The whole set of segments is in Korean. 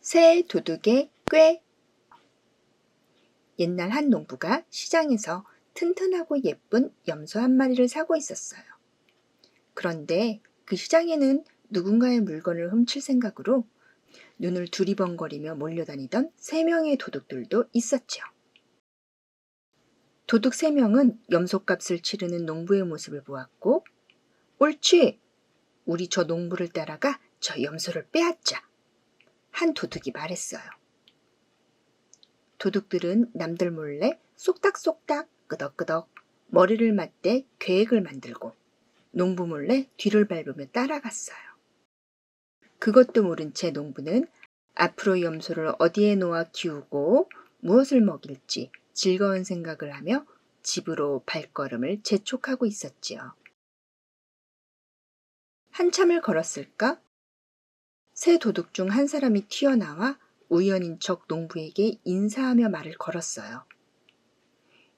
새 도둑의 꾀. 옛날 한 농부가 시장에서 튼튼하고 예쁜 염소 한 마리를 사고 있었어요. 그런데 그 시장에는 누군가의 물건을 훔칠 생각으로 눈을 두리번거리며 몰려다니던 3명의 도둑들도 있었지요. 도둑 3명은 염소값을 치르는 농부의 모습을 보았고, 옳지! 우리 저 농부를 따라가 저 염소를 빼앗자! 한 도둑이 말했어요. 도둑들은 남들 몰래 쏙닥쏙닥 끄덕끄덕 머리를 맞대 계획을 만들고 농부 몰래 뒤를 밟으며 따라갔어요. 그것도 모른 채 농부는 앞으로 염소를 어디에 놓아 키우고 무엇을 먹일지 즐거운 생각을 하며 집으로 발걸음을 재촉하고 있었지요. 한참을 걸었을까? 새 도둑 중 한 사람이 튀어나와 우연인 척 농부에게 인사하며 말을 걸었어요.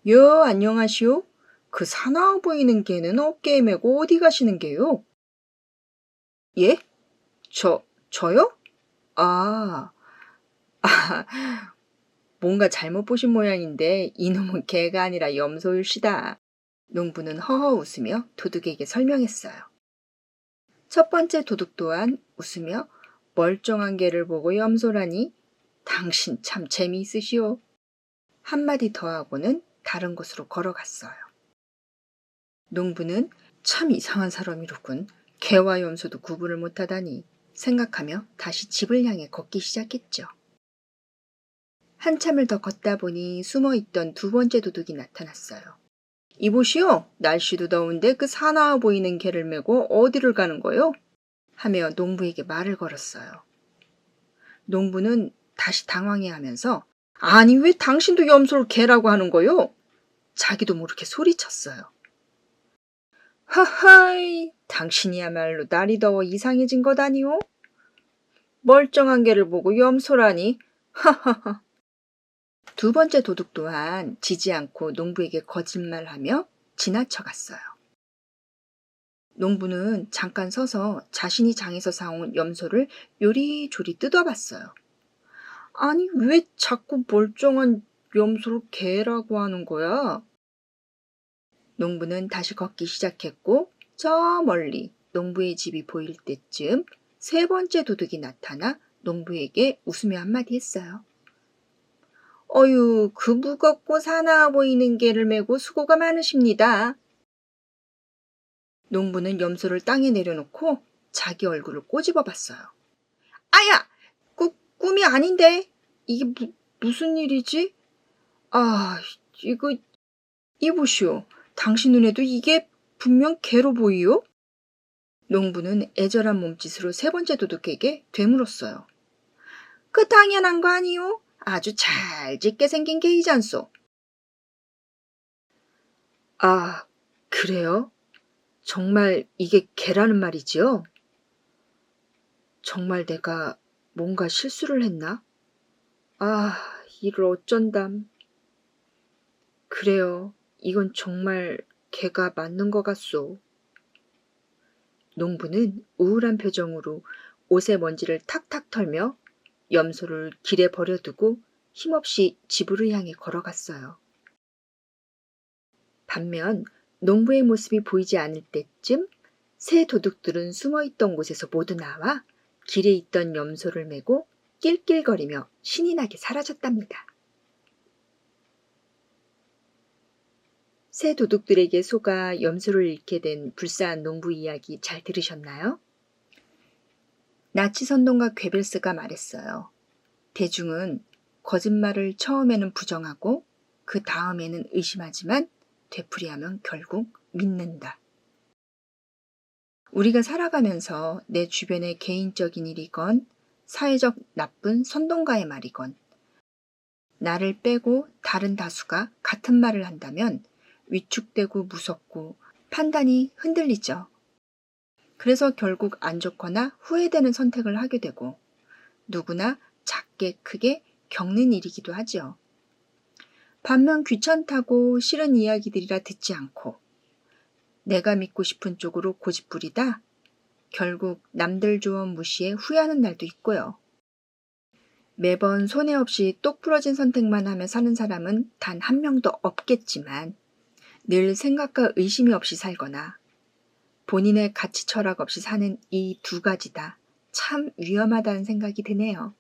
여, 안녕하시오. 그 사나워 보이는 개는 어깨에 메고 어디 가시는 게요? 예? 저요? 아, 뭔가 잘못 보신 모양인데 이놈은 개가 아니라 염소일시다. 농부는 허허 웃으며 도둑에게 설명했어요. 첫 번째 도둑 또한 웃으며 멀쩡한 개를 보고 염소라니 당신 참 재미있으시오. 한마디 더 하고는 다른 곳으로 걸어갔어요. 농부는 참 이상한 사람이로군. 개와 염소도 구분을 못하다니 생각하며 다시 집을 향해 걷기 시작했죠. 한참을 더 걷다 보니 숨어있던 두 번째 도둑이 나타났어요. 이보시오. 날씨도 더운데 그 사나워 보이는 개를 메고 어디를 가는 거요? 하며 농부에게 말을 걸었어요. 농부는 다시 당황해하면서 아니 왜 당신도 염소를 개라고 하는 거요? 자기도 모르게 소리쳤어요. 하하이, 당신이야말로 날이 더워 이상해진 것 아니오? 멀쩡한 개를 보고 염소라니, 하하하. 두 번째 도둑 또한 지지 않고 농부에게 거짓말하며 지나쳐갔어요. 농부는 잠깐 서서 자신이 장에서 사온 염소를 요리조리 뜯어봤어요. 아니, 왜 자꾸 멀쩡한 염소를 개라고 하는 거야? 농부는 다시 걷기 시작했고 저 멀리 농부의 집이 보일 때쯤 세 번째 도둑이 나타나 농부에게 웃으며 한마디 했어요. 어휴, 그 무겁고 사나워 보이는 개를 메고 수고가 많으십니다. 농부는 염소를 땅에 내려놓고 자기 얼굴을 꼬집어 봤어요. 아야! 꿈이 아닌데? 이게 무슨 일이지? 아, 이보시오. 당신 눈에도 이게 분명 개로 보이요? 농부는 애절한 몸짓으로 세 번째 도둑에게 되물었어요. 그 당연한 거 아니요? 아주 잘 짓게 생긴 개이잖소. 아, 그래요? 정말 이게 개라는 말이지요? 정말 내가 뭔가 실수를 했나? 아, 이를 어쩐담. 그래요. 이건 정말 개가 맞는 것 같소. 농부는 우울한 표정으로 옷의 먼지를 탁탁 털며 염소를 길에 버려두고 힘없이 집으로 향해 걸어갔어요. 반면 농부의 모습이 보이지 않을 때쯤 새 도둑들은 숨어있던 곳에서 모두 나와 길에 있던 염소를 메고 낄낄거리며 신이 나게 사라졌답니다. 새 도둑들에게 속아 염소를 잃게 된 불쌍한 농부 이야기 잘 들으셨나요? 나치 선동가 괴벨스가 말했어요. 대중은 거짓말을 처음에는 부정하고 그 다음에는 의심하지만 되풀이하면 결국 믿는다. 우리가 살아가면서 내 주변의 개인적인 일이건 사회적 나쁜 선동가의 말이건 나를 빼고 다른 다수가 같은 말을 한다면 위축되고 무섭고 판단이 흔들리죠. 그래서 결국 안 좋거나 후회되는 선택을 하게 되고 누구나 작게 크게 겪는 일이기도 하지요. 반면 귀찮다고 싫은 이야기들이라 듣지 않고 내가 믿고 싶은 쪽으로 고집부리다 결국 남들 조언 무시해 후회하는 날도 있고요. 매번 손해 없이 똑 부러진 선택만 하며 사는 사람은 단 한 명도 없겠지만 늘 생각과 의심이 없이 살거나 본인의 가치 철학 없이 사는 이 두 가지다 참 위험하다는 생각이 드네요.